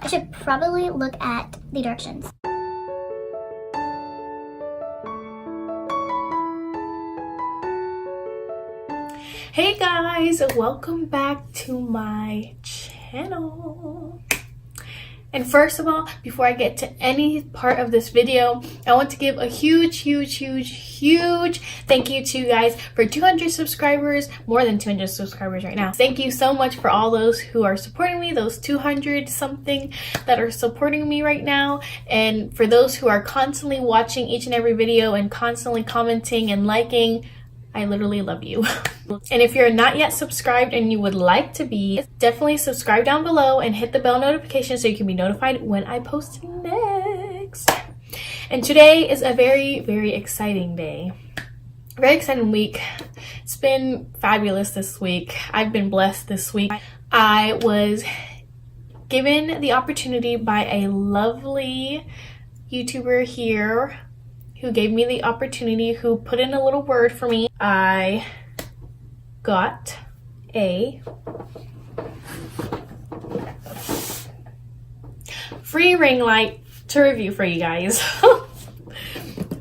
I should probably look at the directions. Hey guys, welcome back to my channel. And first of all, before I get to any part of this video, I want to give a huge thank you to you guys for 200 subscribers, more than 200 subscribers right now. Thank you so much for all those who are supporting me, those 200 something that are supporting me right now. And for those who are constantly watching each and every video and constantly commenting and liking, I literally love you. And if you're not yet subscribed and you would like to be, definitely subscribe down below and hit the bell notification so you can be notified when I post next. And today is a very exciting day. Very exciting week. It's been fabulous this week. I've been blessed this week. I was given the opportunity by a lovely YouTuber here who gave me the opportunity, who put in a little word for me. I got a free ring light to review for you guys.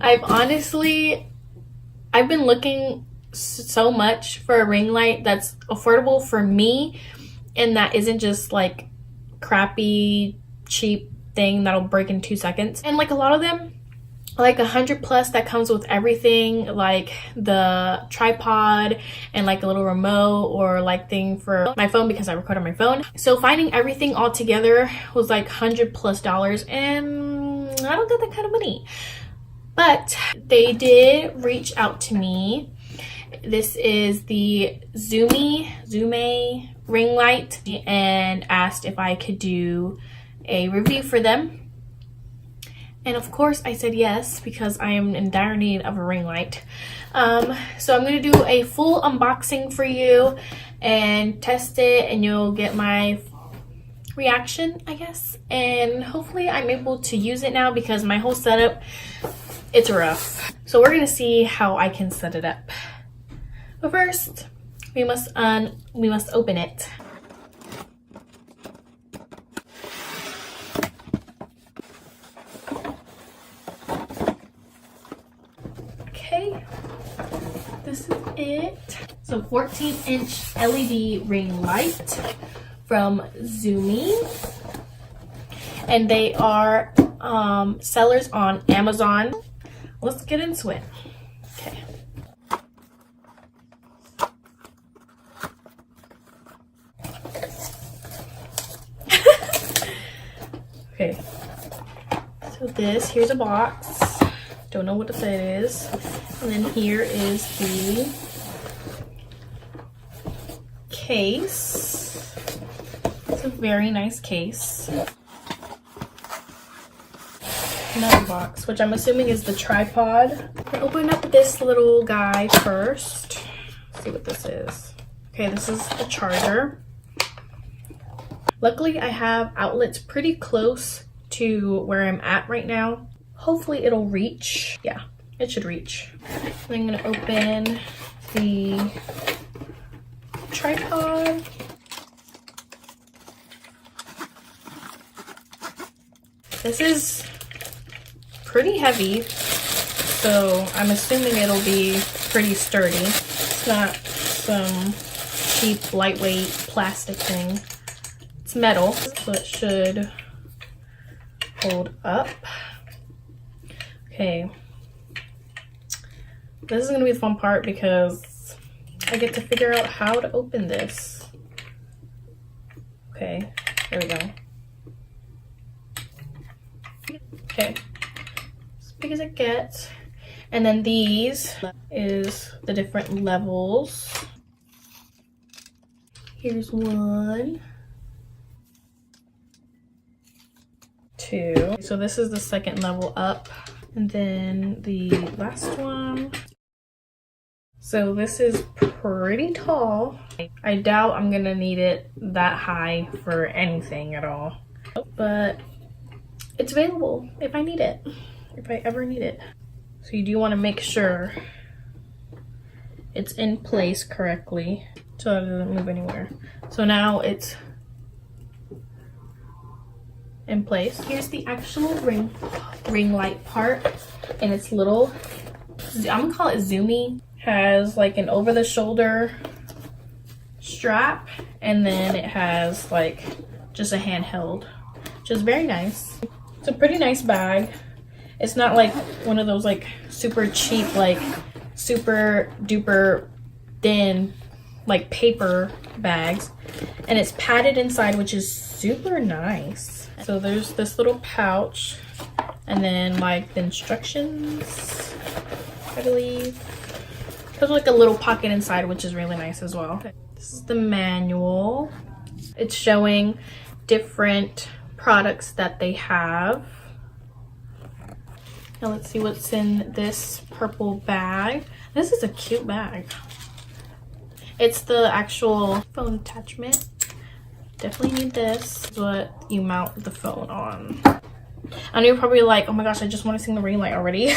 I've been looking so much for a ring light that's affordable for me and that isn't just like crappy, cheap thing that'll break in 2 seconds. And like a lot of them, like 100 plus, that comes with everything, like the tripod and like a little remote or like thing for my phone because I record on my phone. So finding everything all together was like $100+ and I don't get that kind of money. But they did reach out to me. This is the ZOMEI ring light, and asked if I could do a review for them. And of course I said yes, because I am in dire need of a ring light. So I'm going to do a full unboxing for you and test it, and you'll get my reaction, I guess. And hopefully I'm able to use it now because my whole setup, it's rough. So we're going to see how I can set it up. But first, we must open it. Okay, this is it. So 14-inch LED ring light from ZOMEI, and they are sellers on Amazon. Let's get into it. Okay. Okay, so here's a box. Don't know what it is. And then here is the case. It's a very nice case. Another box, which I'm assuming is the tripod. I'll open up this little guy first. Let's see what this is. Okay, this is the charger. Luckily, I have outlets pretty close to where I'm at right now. Hopefully it'll reach. Yeah, it should reach. I'm gonna open the tripod. This is pretty heavy, so I'm assuming it'll be pretty sturdy. It's not some cheap, lightweight plastic thing. It's metal, so it should hold up. Okay, this is gonna be the fun part because I get to figure out how to open this. Okay, there we go. Okay, as big as it gets. And then these is the different levels. Here's 1, 2. So this is the second level up. And then the last one. So this is pretty tall. I doubt I'm gonna need it that high for anything at all. But it's available if I need it. If I ever need it. So you do want to make sure it's in place correctly so it doesn't move anywhere. So now it's in place. Here's the actual ring light part, and it's little, I'm gonna call it ZOMEI. Has like an over the shoulder strap, and then it has like just a handheld, which is very nice. It's a pretty nice bag. It's not like one of those like super cheap, like super duper thin like paper bags, and it's padded inside, which is super nice. So there's this little pouch, and then like the instructions, I believe. There's like a little pocket inside, which is really nice as well. This is the manual. It's showing different products that they have. Now let's see what's in this purple bag. This is a cute bag. It's the actual phone attachment. Definitely need this. This is what you mount the phone on. I know you're probably like, oh my gosh, I just want to sing the ring light already.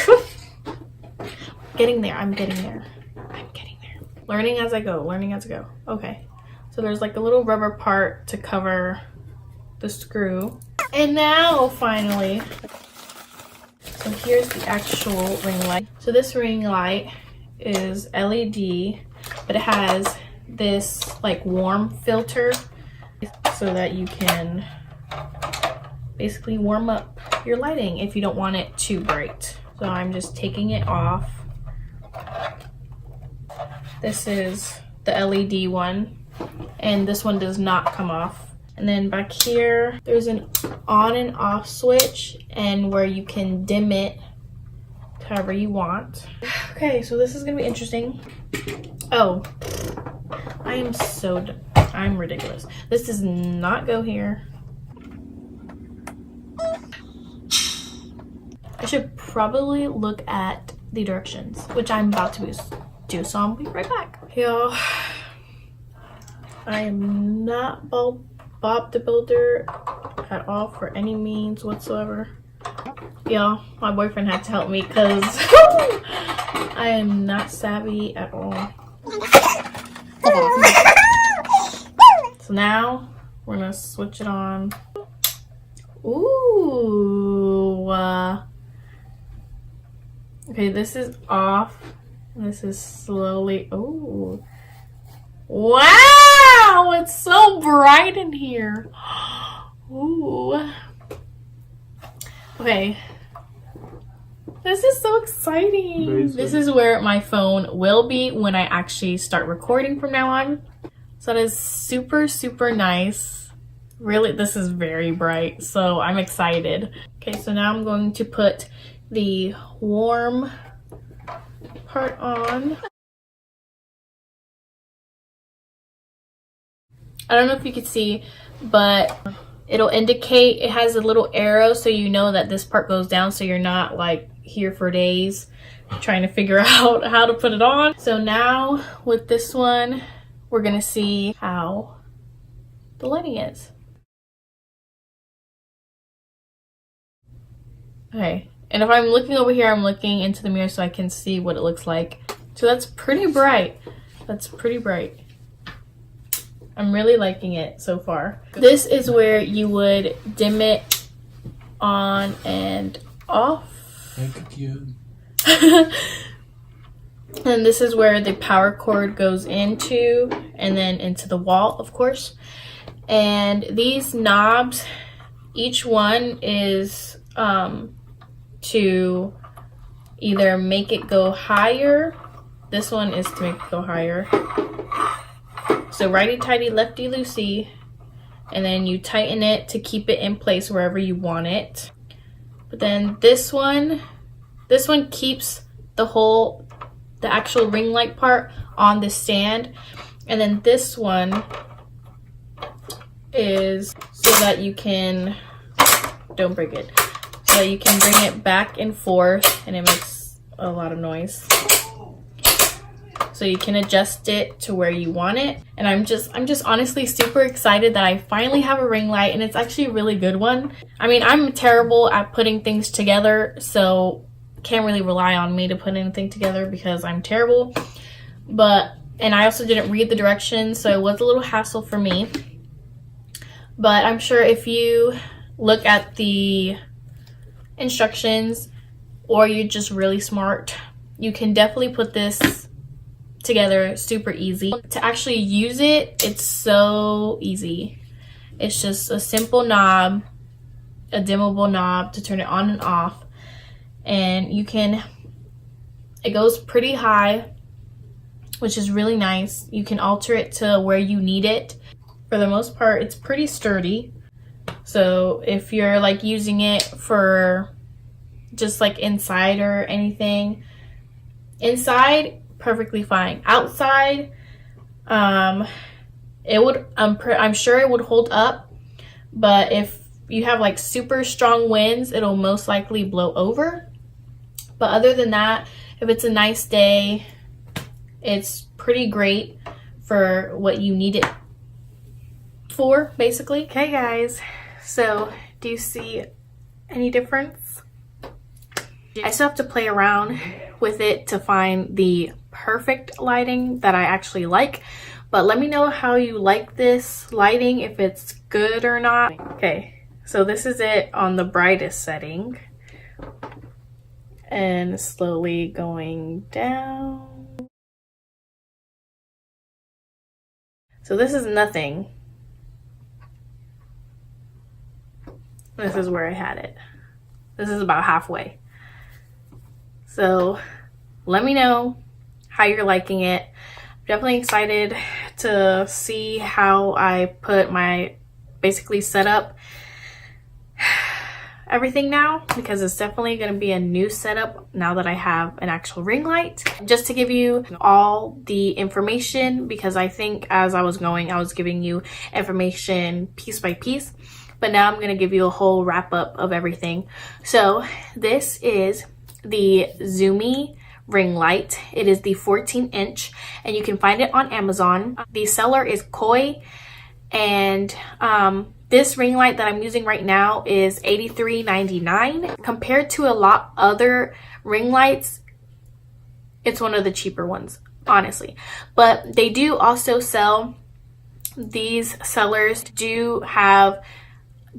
Getting there, I'm getting there. I'm getting there. Learning as I go, learning as I go. Okay, so there's like a little rubber part to cover the screw. And now, finally, so here's the actual ring light. So this ring light is LED, but it has this like warm filter so that you can basically warm up your lighting if you don't want it too bright. So I'm just taking it off. This is the LED one, and this one does not come off. And then back here, there's an on and off switch, and where you can dim it however you want. Okay, so this is gonna be interesting. Oh, I'm ridiculous. This does not go here. I should probably look at the directions, which I'm about to do, so I'll be right back. Y'all, I am not Bob the Builder at all for any means whatsoever. Y'all, my boyfriend had to help me because I am not savvy at all. So now we're gonna switch it on. Ooh. Okay, this is off. This is slowly. Oh. Wow! It's so bright in here. Ooh. Okay. This is so exciting. Amazing. This is where my phone will be when I actually start recording from now on. So that is super, super nice. Really, this is very bright, so I'm excited. Okay, so now I'm going to put the warm part on. I don't know if you can see, but it'll indicate, it has a little arrow so you know that this part goes down, so you're not like here for days trying to figure out how to put it on. So now with this one, we're gonna see how the lighting is. Okay, and if I'm looking over here, I'm looking into the mirror so I can see what it looks like. So that's pretty bright. That's pretty bright. I'm really liking it so far. This is where you would dim it on and off. Thank you. And this is where the power cord goes into, and then into the wall, of course. And these knobs, each one is to either make it go higher. This one is to make it go higher. So righty-tighty, lefty-loosey, and then you tighten it to keep it in place wherever you want it. But then this one keeps the actual ring light part on the stand. And then this one is so that you can, don't break it, so that you can bring it back and forth, and it makes a lot of noise. So you can adjust it to where you want it. And I'm just honestly super excited that I finally have a ring light, and it's actually a really good one. I mean, I'm terrible at putting things together, so can't really rely on me to put anything together because I'm terrible. And I also didn't read the directions, so it was a little hassle for me. But I'm sure if you look at the instructions, or you're just really smart, you can definitely put this together super easy. To actually use it, it's so easy. It's just a simple knob, a dimmable knob to turn it on and off, and it goes pretty high, which is really nice. You can alter it to where you need it. For the most part, it's pretty sturdy. So if you're like using it for just like inside or anything, inside, perfectly fine. Outside, I'm sure it would hold up, but if you have like super strong winds, it'll most likely blow over. But other than that, if it's a nice day, it's pretty great for what you need it for, basically. Okay guys, so do you see any difference? I still have to play around with it to find the perfect lighting that I actually like, but let me know how you like this lighting, if it's good or not. Okay, so this is it on the brightest setting, and slowly going down. So this is nothing. This is where I had it. This is about halfway. So let me know how you're liking it. I'm definitely excited to see how I put my basically set up everything now, because it's definitely going to be a new setup now that I have an actual ring light. Just to give you all the information, because I think as I was going, I was giving you information piece by piece, but now I'm going to give you a whole wrap up of everything. So this is the ZOMEI ring light. It is the 14-inch, and you can find it on Amazon. The seller is Koyi, and this ring light that I'm using right now is $83.99. Compared to a lot other ring lights, it's one of the cheaper ones, honestly. But they do also sell, these sellers do have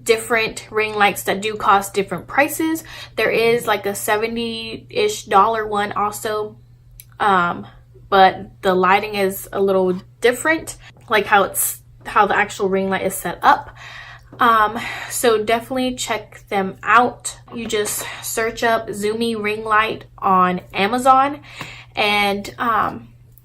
different ring lights that do cost different prices. There is like a $70-ish one also, but the lighting is a little different, like how the actual ring light is set up. So definitely check them out. You just search up ZOMEI ring light on Amazon, and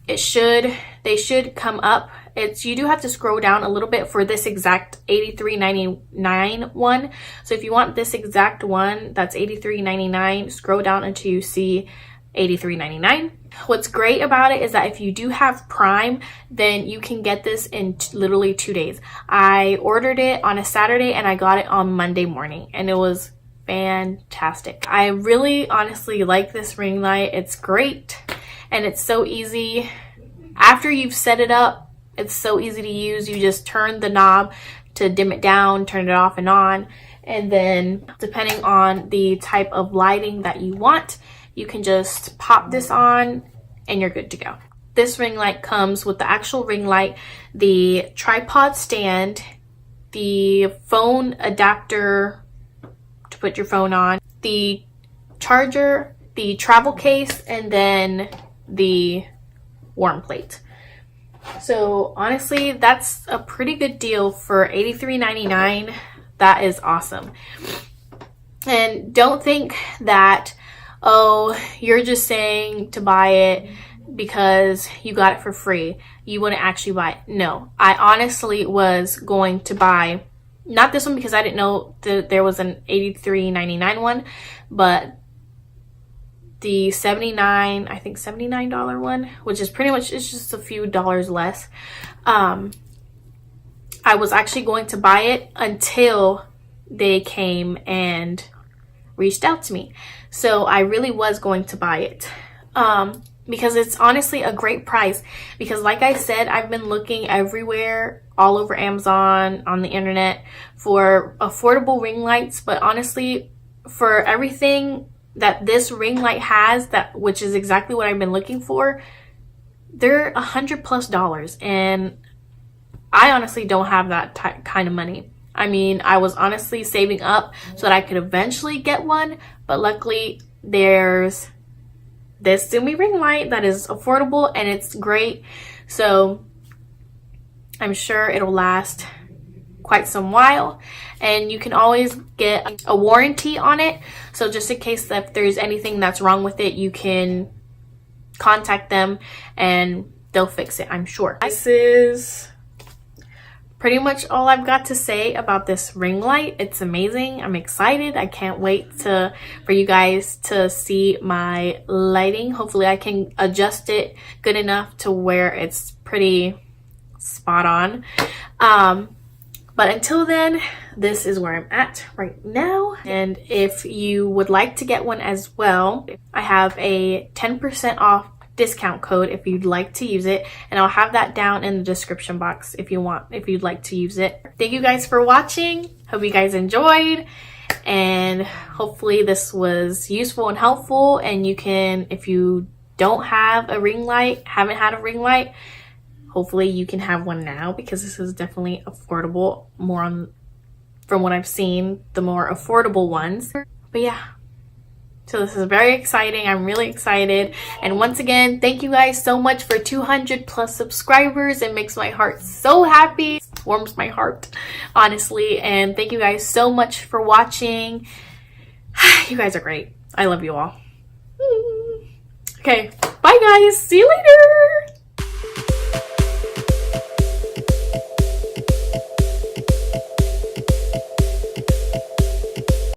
they should come up. You do have to scroll down a little bit for this exact $83.99 one. So if you want this exact one that's $83.99, scroll down until you see $83.99. What's great about it is that if you do have Prime, then you can get this in literally 2 days. I ordered it on a Saturday and I got it on Monday morning, and it was fantastic. I really honestly like this ring light. It's great, and it's so easy. After you've set it up, it's so easy to use. You just turn the knob to dim it down, turn it off and on, and then depending on the type of lighting that you want, you can just pop this on and you're good to go. This ring light comes with the actual ring light, the tripod stand, the phone adapter to put your phone on, the charger, the travel case, and then the warm plate. So honestly, that's a pretty good deal for $83.99. That is awesome. And don't think that, oh, you're just saying to buy it because you got it for free. You wouldn't actually buy it. No, I honestly was going to buy, not this one because I didn't know that there was an $83.99 one, but the $79 one, which is pretty much, it's just a few dollars less. I was actually going to buy it until they came and reached out to me. So I really was going to buy it because it's honestly a great price. Because like I said, I've been looking everywhere, all over Amazon, on the internet, for affordable ring lights. But honestly, for everything that this ring light has, which is exactly what I've been looking for, they're $100+ and I honestly don't have that kind of money. I mean, I was honestly saving up so that I could eventually get one, but luckily there's this ZOMEI ring light that is affordable and it's great. So I'm sure it'll last quite some while, and you can always get a warranty on it. So just in case if there's anything that's wrong with it, you can contact them and they'll fix it, I'm sure. This is pretty much all I've got to say about this ring light. It's amazing. I'm excited. I can't wait for you guys to see my lighting. Hopefully I can adjust it good enough to where it's pretty spot on. But until then, this is where I'm at right now. And if you would like to get one as well, I have a 10% off discount code if you'd like to use it, and I'll have that down in the description box if you'd like to use it. Thank you guys for watching. Hope you guys enjoyed, and hopefully this was useful and helpful. And you can, if you don't have a ring light, haven't had a ring light, hopefully you can have one now, because this is definitely affordable, from what I've seen, the more affordable ones. But yeah, so this is very exciting. I'm really excited. And once again, thank you guys so much for 200 plus subscribers. It makes my heart so happy. It warms my heart, honestly. And thank you guys so much for watching. You guys are great. I love you all. Okay, bye guys. See you later.